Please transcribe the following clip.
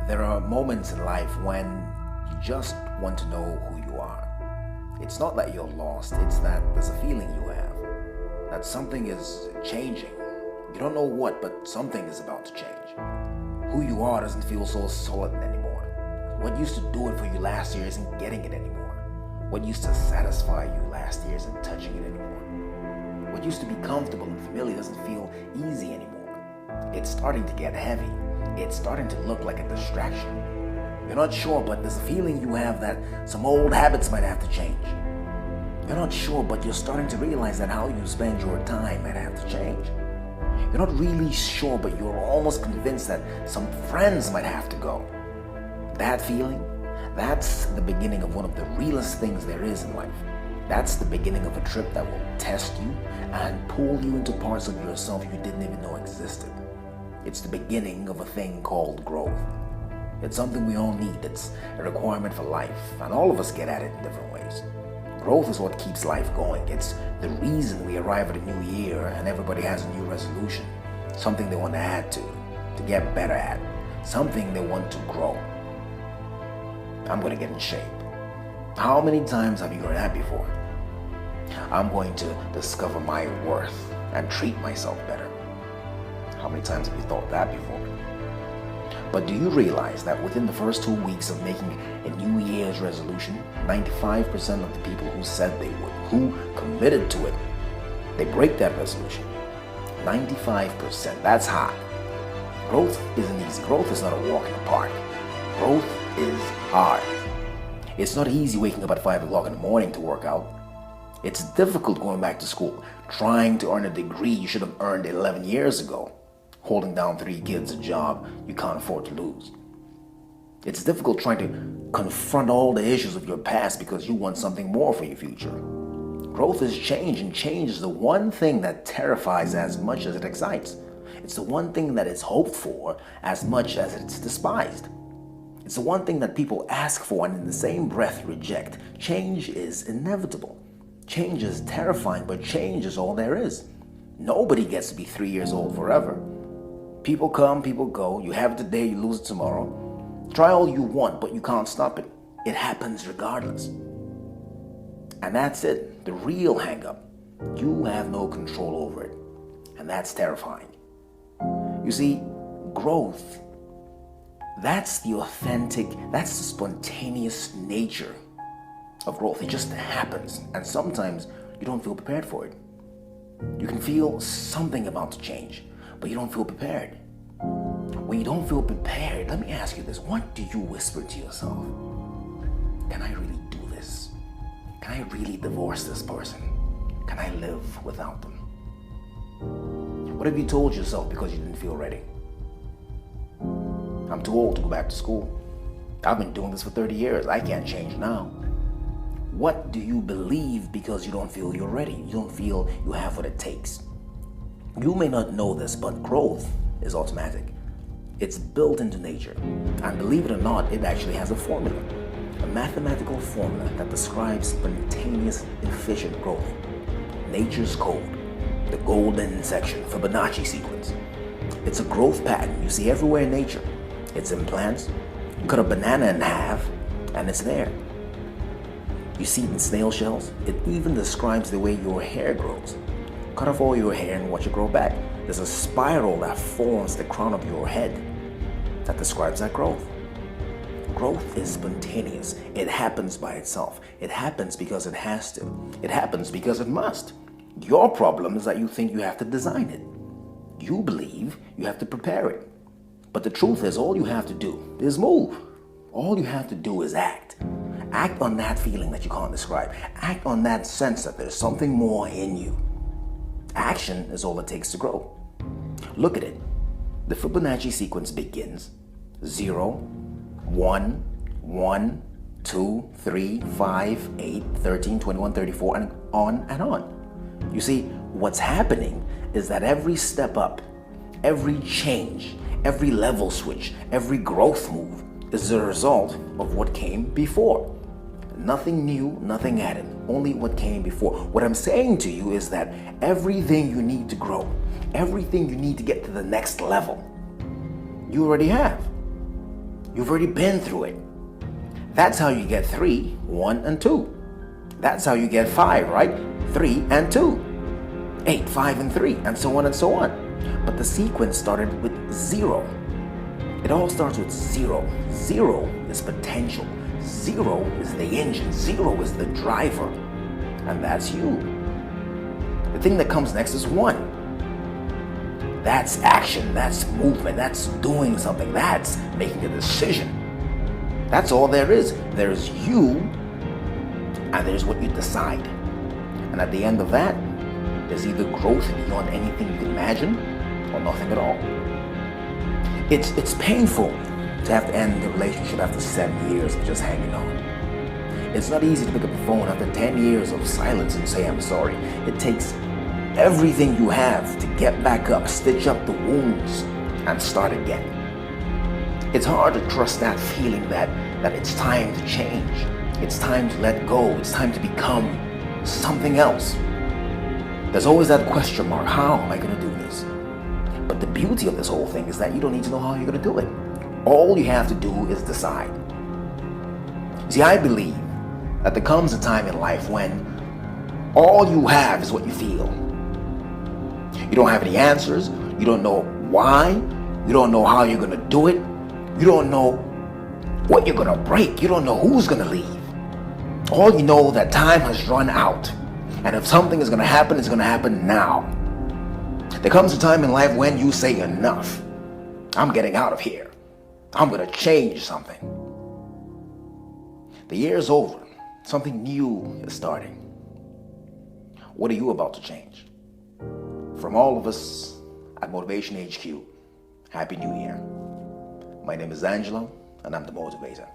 There are moments in life when you just want to know who you are. It's not that you're lost, it's that there's a feeling you have that something is changing. You don't know what, but something is about to change. Who you are doesn't feel so solid anymore. What used to do it for you last year isn't getting it anymore. What used to satisfy you last year isn't touching it anymore. What used to be comfortable and familiar doesn't feel easy anymore. It's starting to get heavy. It's starting to look like a distraction. You're not sure, but there's a feeling you have that some old habits might have to change. You're not sure, but you're starting to realize that how you spend your time might have to change. You're not really sure, but you're almost convinced that some friends might have to go. That feeling, that's the beginning of one of the realest things there is in life. That's the beginning of a trip that will test you and pull you into parts of yourself you didn't even know existed. It's the beginning of a thing called growth. It's something we all need. It's a requirement for life, and all of us get at it in different ways. Growth is what keeps life going. It's the reason we arrive at a new year and everybody has a new resolution, something they want to add to get better at, something they want to grow. I'm going to get in shape. How many times have you heard that before? I'm going to discover my worth and treat myself better. How many times have you thought that before? But do you realize that within the first 2 weeks of making a New Year's resolution, 95% of the people who said they would, who committed to it, they break that resolution? 95%, that's high. Growth isn't easy. Growth is not a walk in the park. Growth is hard. It's not easy waking up at 5 o'clock in the morning to work out. It's difficult going back to school, trying to earn a degree you should have earned 11 years ago, holding down 3 kids, a job you can't afford to lose. It's difficult trying to confront all the issues of your past because you want something more for your future. Growth is change, and change is the one thing that terrifies as much as it excites. It's the one thing that is hoped for as much as it's despised. It's the one thing that people ask for and in the same breath reject. Change is inevitable. Change is terrifying, but change is all there is. Nobody gets to be 3 years old forever. People come, people go. You have it today, you lose it tomorrow. Try all you want, but you can't stop it. It happens regardless. And that's it, the real hang-up. You have no control over it. And that's terrifying. You see, growth, that's the authentic, that's the spontaneous nature of growth. It just happens, and sometimes you don't feel prepared for it. You can feel something about to change, but you don't feel prepared. When you don't feel prepared, let me ask you this: what do you whisper to yourself? Can I really do this? Can I really divorce this person? Can I live without them? What have you told yourself because you didn't feel ready? I'm too old to go back to school. I've been doing this for 30 years. I can't change now. What do you believe because you don't feel you're ready? You don't feel you have what it takes. You may not know this, but growth is automatic. It's built into nature. And believe it or not, it actually has a formula. A mathematical formula that describes spontaneous, efficient growth. Nature's code. The golden section, Fibonacci sequence. It's a growth pattern you see everywhere in nature. It's in plants. You cut a banana in half, and it's there. You see it in snail shells. It even describes the way your hair grows. Cut off all your hair and watch it grow back. There's a spiral that forms the crown of your head that describes that growth. Growth is spontaneous. It happens by itself. It happens because it has to. It happens because it must. Your problem is that you think you have to design it. You believe you have to prepare it. But the truth is, all you have to do is move. All you have to do is act. Act on that feeling that you can't describe. Act on that sense that there's something more in you. Action is all it takes to grow. Look at it. The Fibonacci sequence begins 0, 1, 1, 2, 3, 5, 8, 13, 21, 34, and on and on. You see, what's happening is that every step up, every change, every level switch, every growth move is the result of what came before. Nothing new, nothing added, only what came before. What I'm saying to you is that everything you need to grow, everything you need to get to the next level, you already have. You've already been through it. That's how you get 3, 1, and 2. That's how you get 5, right? 3 and 2. 8, 5, and 3, and so on and so on. But the sequence started with 0. It all starts with 0. 0 is potential. 0 is the engine. 0 is the driver. And that's you. The thing that comes next is 1. That's action. That's movement. That's doing something. That's making a decision. That's all there is. There's you, and there's what you decide. And at the end of that, there's either growth beyond anything you can imagine, or nothing at all. It's painful to have to end the relationship after 7 years of just hanging on. It's not easy to pick up the phone after 10 years of silence and say I'm sorry. It takes everything you have to get back up, stitch up the wounds, and start again. It's hard to trust that feeling that it's time to change. It's time to let go. It's time to become something else. There's always that question mark. How am I going to do this? But the beauty of this whole thing is that you don't need to know how you're going to do it. All you have to do is decide. See, I believe that there comes a time in life when all you have is what you feel. You don't have any answers. You don't know why. You don't know how you're going to do it. You don't know what you're going to break. You don't know who's going to leave. All you know that time has run out. And if something is going to happen, it's going to happen now. There comes a time in life when you say enough. I'm getting out of here. I'm going to change something. The year is over. Something new is starting. What are you about to change? From all of us at Motivation HQ, Happy New Year. My name is Angelo, and I'm the motivator.